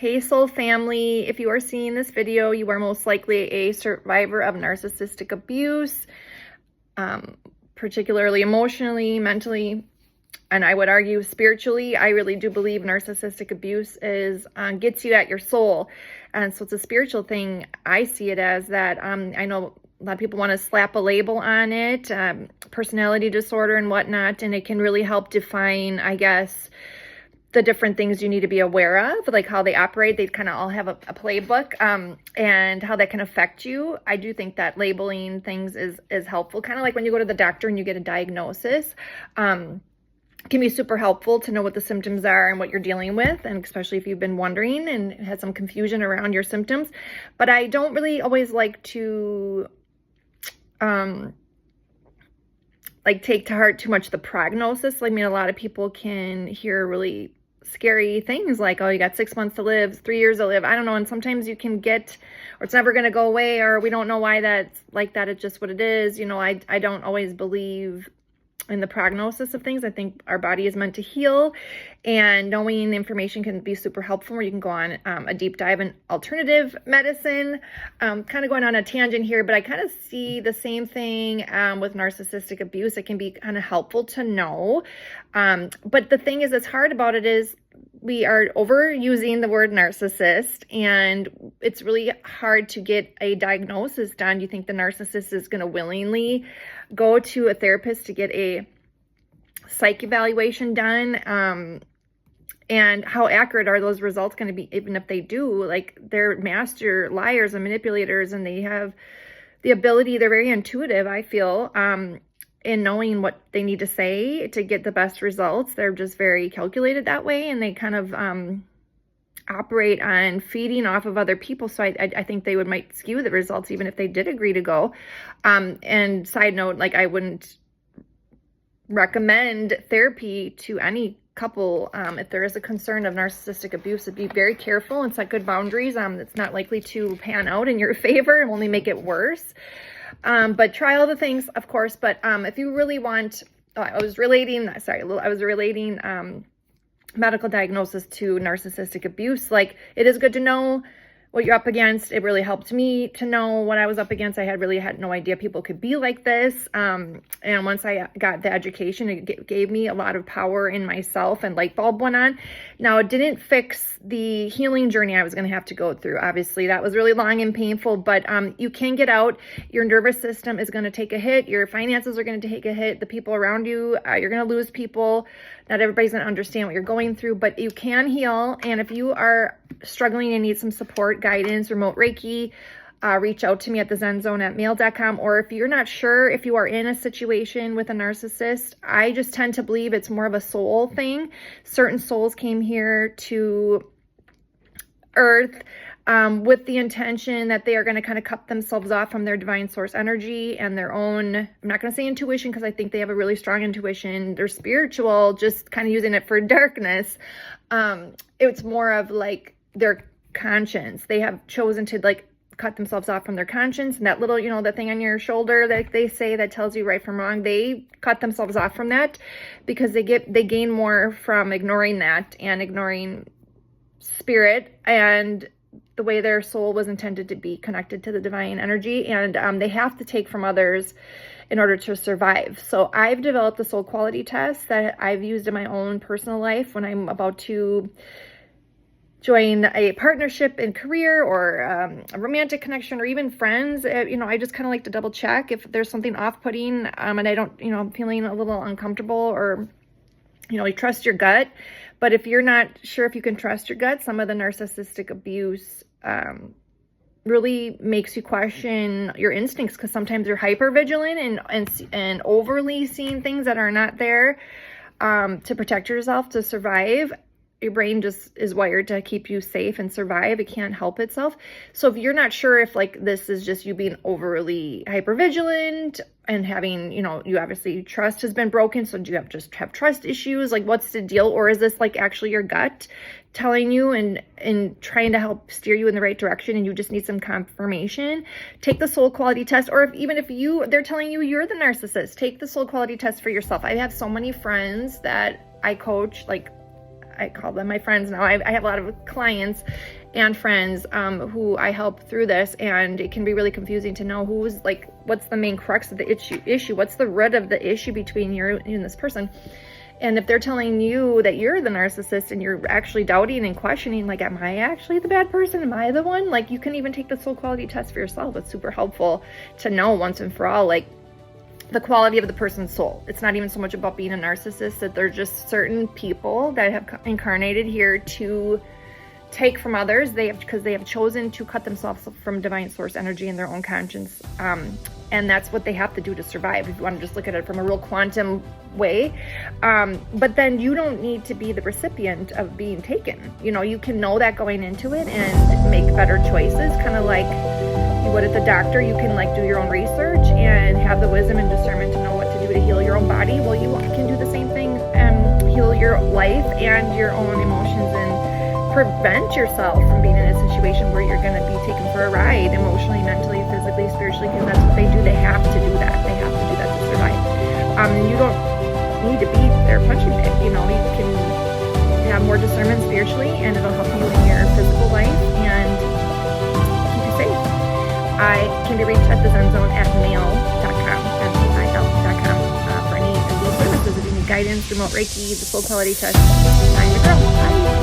Hey soul family, if you are seeing this video, you are most likely a survivor of narcissistic abuse, particularly emotionally, mentally, and I would argue spiritually. I really do believe narcissistic abuse gets you at your soul, and so it's a spiritual thing. I see it as that. I know a lot of people want to slap a label on it, personality disorder and whatnot, and it can really help define, I guess, the different things you need to be aware of, like how they operate. They kind of all have a playbook, and how that can affect you. I do think that labeling things is helpful, kind of like when you go to the doctor and you get a diagnosis. Can be super helpful to know what the symptoms are and what you're dealing with, and especially if you've been wondering and had some confusion around your symptoms. But I don't really always like to take to heart too much the prognosis. I mean, a lot of people can hear really scary things like, oh, you got 6 months to live, 3 years to live. I don't know. And sometimes you can get, or it's never going to go away, or we don't know why that's like that. It's just what it is. You know, I don't always believe in the prognosis of things. I think our body is meant to heal, and knowing the information can be super helpful, where you can go on a deep dive in alternative medicine. Kind of going on a tangent here, but I kind of see the same thing with narcissistic abuse. It can be kind of helpful to know. But the thing is, that's hard about it is we are overusing the word narcissist, and it's really hard to get a diagnosis done. Do you think the narcissist is going to willingly go to a therapist to get a psych evaluation done? And how accurate are those results going to be? Even if they do, like, they're master liars and manipulators, and they have the ability, they're very intuitive, I feel, in knowing what they need to say to get the best results. They're just very calculated that way, and they kind of operate on feeding off of other people. So I think they might skew the results even if they did agree to go. And side note, like, I wouldn't recommend therapy to any couple. If there is a concern of narcissistic abuse, to be very careful and set good boundaries. It's not likely to pan out in your favor and only make it worse. But try all the things, of course. But if you really want, I was relating medical diagnosis to narcissistic abuse. Like, it is good to know what you're up against. It really helped me to know what I was up against. I had no idea people could be like this. And once I got the education, it gave me a lot of power in myself, and light bulb went on. Now, it didn't fix the healing journey I was going to have to go through. Obviously, that was really long and painful, but you can get out. Your nervous system is going to take a hit. Your finances are going to take a hit. The people around you, you're going to lose people. Not everybody's going to understand what you're going through, but you can heal. And if you are struggling and need some support, guidance, remote Reiki, reach out to me at thezenzone@mail.com. Or if you're not sure if you are in a situation with a narcissist, I just tend to believe it's more of a soul thing. Certain souls came here to Earth with the intention that they are going to kind of cut themselves off from their divine source energy and their own, I'm not going to say intuition, because I think they have a really strong intuition. They're spiritual, just kind of using it for darkness. It's more of like their conscience. They have chosen to like cut themselves off from their conscience, and that little, the thing on your shoulder that they say that tells you right from wrong, they cut themselves off from that because they gain more from ignoring that and ignoring spirit and the way their soul was intended to be connected to the divine energy. And they have to take from others in order to survive. So I've developed a soul quality test that I've used in my own personal life when I'm about to join a partnership in career, or a romantic connection, or even friends. I just kind of like to double check if there's something off-putting, and I don't, I'm feeling a little uncomfortable, or, you trust your gut. But if you're not sure if you can trust your gut, some of the narcissistic abuse really makes you question your instincts, because sometimes you're hyper vigilant and overly seeing things that are not there to protect yourself, to survive. Your brain just is wired to keep you safe and survive. It can't help itself. So if you're not sure if like this is just you being overly hypervigilant and having, you obviously trust has been broken. So do you have trust issues? Like, what's the deal? Or is this like actually your gut telling you and trying to help steer you in the right direction, and you just need some confirmation? Take the soul quality test. Or if they're telling you you're the narcissist, take the soul quality test for yourself. I have so many friends that I coach, like, I call them my friends now. I have a lot of clients and friends who I help through this, and it can be really confusing to know who's like, what's the main crux of the issue, what's the root of the issue between you and this person. And if they're telling you that you're the narcissist and you're actually doubting and questioning, like, am I actually the bad person? Am I the one? Like, you can even take the soul quality test for yourself. It's super helpful to know once and for all, like, the quality of the person's soul. It's not even so much about being a narcissist, that they're just certain people that have incarnated here to take from others. Because they have chosen to cut themselves from divine source energy in their own conscience. And that's what they have to do to survive, if you want to just look at it from a real quantum way. But then you don't need to be the recipient of being taken. You know, you can know that going into it and make better choices, kind of like you would at the doctor. You can like do your own research and have the wisdom and discernment to know what to do to heal your own body. Well, you can do the same thing and heal your life and your own emotions, and prevent yourself from being in a situation where you're going to be taken for a ride emotionally, mentally, physically, spiritually, because that's what they do. They have to do that. They have to do that to survive. You don't need to be their punching bag. You know, you can have more discernment spiritually, and it'll help you in your physical life and keep you safe. I can be reached at the zenZone@mail.com, mail.com, for any of these services. If you need guidance, remote Reiki, the soul quality test, I'm your girl. Bye.